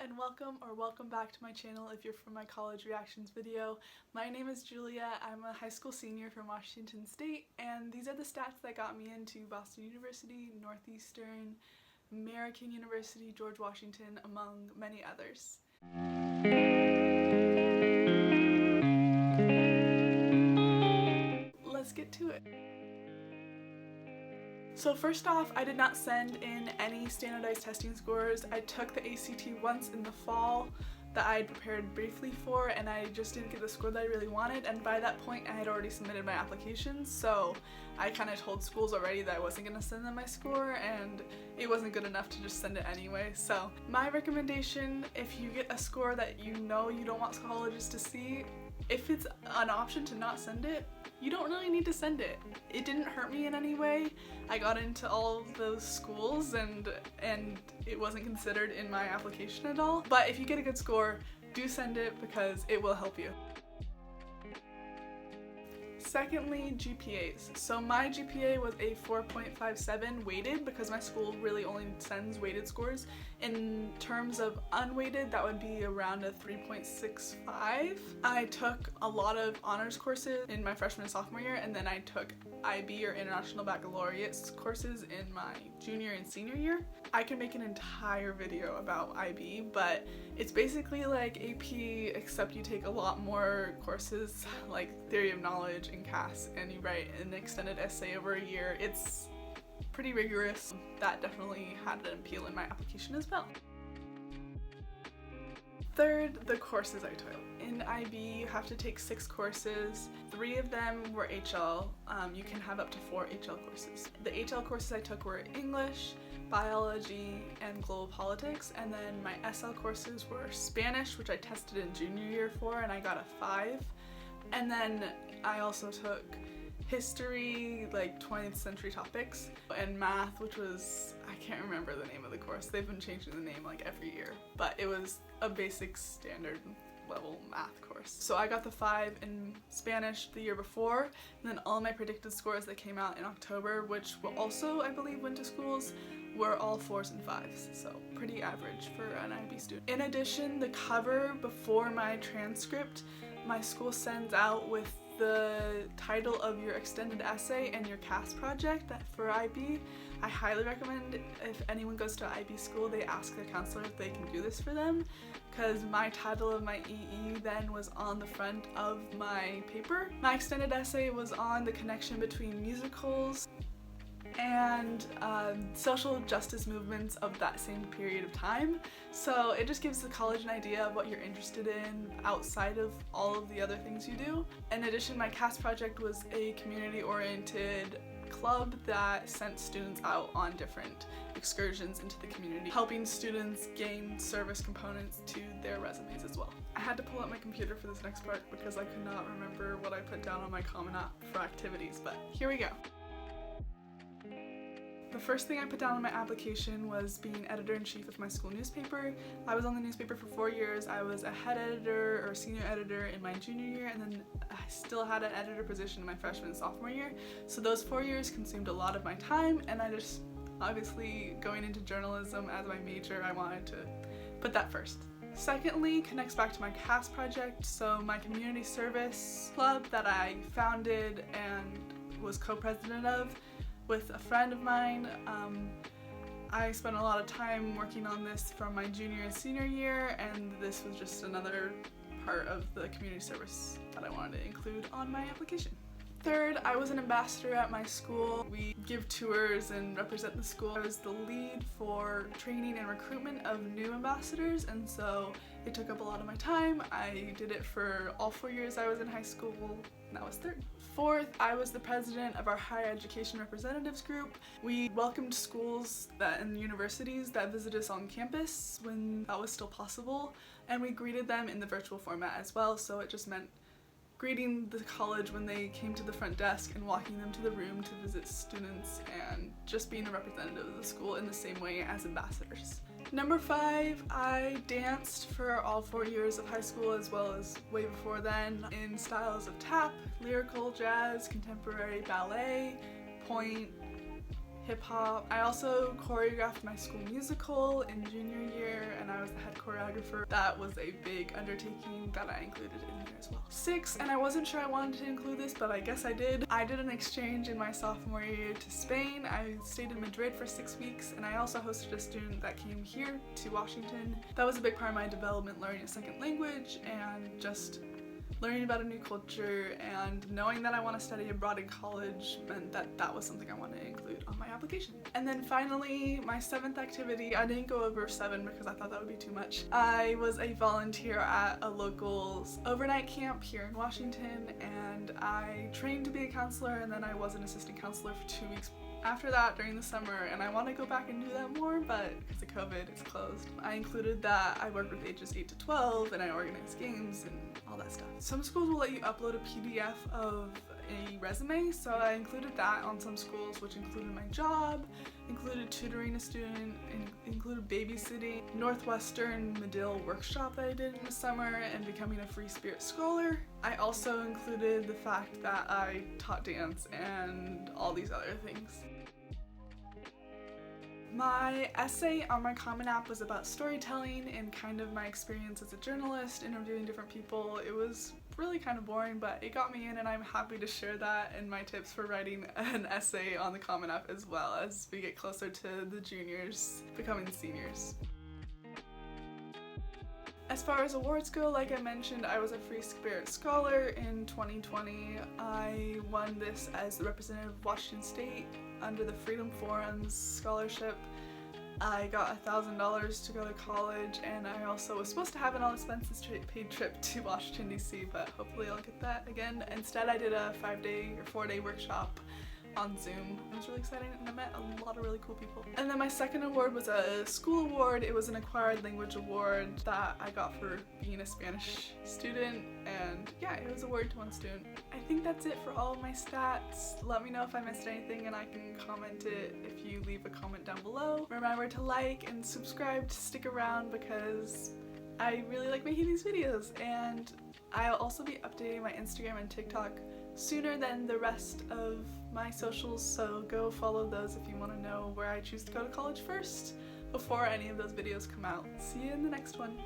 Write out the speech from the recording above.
and welcome back to my channel if you're from my college reactions video. My name is Julia. I'm a high school senior from Washington State, and these are the stats that got me into Boston University, Northeastern, American University, George Washington, among many others. Let's get to it. So first off, I did not send in any standardized testing scores. I took the ACT once in the fall that I had prepared briefly for, and I just didn't get the score that I really wanted, and by that point I had already submitted my application, so I kind of told schools already that I wasn't going to send them my score, and it wasn't good enough to just send it anyway. So my recommendation, if you get a score that you know you don't want colleges to see, if it's an option to not send it, you don't really need to send it. It didn't hurt me in any way. I got into all of those schools and it wasn't considered in my application at all. But if you get a good score, do send it because it will help you. Secondly, GPAs. So my GPA was a 4.57 weighted because my school really only sends weighted scores. In terms of unweighted, that would be around a 3.65. I took a lot of honors courses in my freshman and sophomore year, and then I took IB or International Baccalaureate courses in my junior and senior year. I can make an entire video about IB, but it's basically like AP except you take a lot more courses like theory of knowledge and CAS, and you write an extended essay over a year. It's pretty rigorous. That definitely had an appeal in my application as well. Third, the courses I took. In IB, you have to take 6 courses. 3 of them were HL. You can have up to 4 HL courses. The HL courses I took were English, biology, and global politics, and then my SL courses were Spanish, which I tested in junior year for, and I got a 5. And then I also took history, like 20th century topics, and math, which was, I can't remember the name of the course. They've been changing the name like every year, but it was a basic standard level math course. So I got the 5 in Spanish the year before, and then all my predicted scores that came out in October, which will also, I believe, went to schools, were all 4s and 5s, so pretty average for an IB student. In addition, the cover before my transcript, my school sends out with the title of your extended essay and your CAS project for IB. I highly recommend if anyone goes to IB school, they ask their counselor if they can do this for them, because my title of my EE then was on the front of my paper. My extended essay was on the connection between musicals and social justice movements of that same period of time. So it just gives the college an idea of what you're interested in outside of all of the other things you do. In addition, my CAS project was a community-oriented club that sent students out on different excursions into the community, helping students gain service components to their resumes as well. I had to pull out my computer for this next part because I could not remember what I put down on my Common App for activities, but here we go. The first thing I put down on my application was being editor-in-chief of my school newspaper. I was on the newspaper for 4 years. I was a head editor or senior editor in my junior year, and then I still had an editor position in my freshman and sophomore year. So those 4 years consumed a lot of my time, and I just, obviously going into journalism as my major, I wanted to put that first. Secondly, connects back to my CAS project, so my community service club that I founded and was co-president of with a friend of mine. I spent a lot of time working on this from my junior and senior year, and this was just another part of the community service that I wanted to include on my application. Third, I was an ambassador at my school. We give tours and represent the school. I was the lead for training and recruitment of new ambassadors, and so it took up a lot of my time. I did it for all 4 years I was in high school, and that was third. Fourth, I was the president of our higher education representatives group. We welcomed schools and universities that visited us on campus when that was still possible, and we greeted them in the virtual format as well, so it just meant greeting the college when they came to the front desk and walking them to the room to visit students and just being a representative of the school in the same way as ambassadors. Number 5, I danced for all 4 years of high school as well as way before then in styles of tap, lyrical, jazz, contemporary ballet, point, hip hop. I also choreographed my school musical in junior year, and I was the head choreo choreographer. That was a big undertaking that I included in here as well. 6, and I wasn't sure I wanted to include this, but I guess I did. I did an exchange in my sophomore year to Spain. I stayed in Madrid for 6 weeks, and I also hosted a student that came here to Washington. That was a big part of my development, learning a second language and just learning about a new culture, and knowing that I want to study abroad in college meant that that was something I wanted to include on my application. And then finally, my 7th activity, I didn't go over 7 because I thought that would be too much. I was a volunteer at a local overnight camp here in Washington, and I trained to be a counselor, and then I was an assistant counselor for 2 weeks after that during the summer, and I want to go back and do that more, but because of COVID, it's closed. I included that I worked with ages 8 to 12, and I organized games and all that stuff. Some schools will let you upload a PDF of a resume, so I included that on some schools, which included my job, included tutoring a student, included babysitting, Northeastern Medill workshop that I did in the summer, and becoming a Free Spirit Scholar. I also included the fact that I taught dance and all these other things. My essay on my Common App was about storytelling and kind of my experience as a journalist, interviewing different people. It was really kind of boring, but it got me in, and I'm happy to share that and my tips for writing an essay on the Common App as well as we get closer to the juniors becoming seniors. As far as awards go, like I mentioned, I was a Free Spirit Scholar in 2020. I won this as the representative of Washington State under the Freedom Forum's scholarship. I got $1,000 to go to college, and I also was supposed to have an all expenses paid trip to Washington DC, but hopefully I'll get that again. Instead, I did a 5-day or 4-day workshop on Zoom. It was really exciting, and I met a lot of really cool people. And then my second award was a school award. It was an acquired language award that I got for being a Spanish student, and yeah, it was awarded to one student. I think that's it for all of my stats. Let me know if I missed anything, and I can comment it if you leave a comment down below. Remember to like and subscribe to stick around because I really like making these videos, and I'll also be updating my Instagram and TikTok sooner than the rest of my socials, so go follow those if you want to know where I choose to go to college first before any of those videos come out. See you in the next one.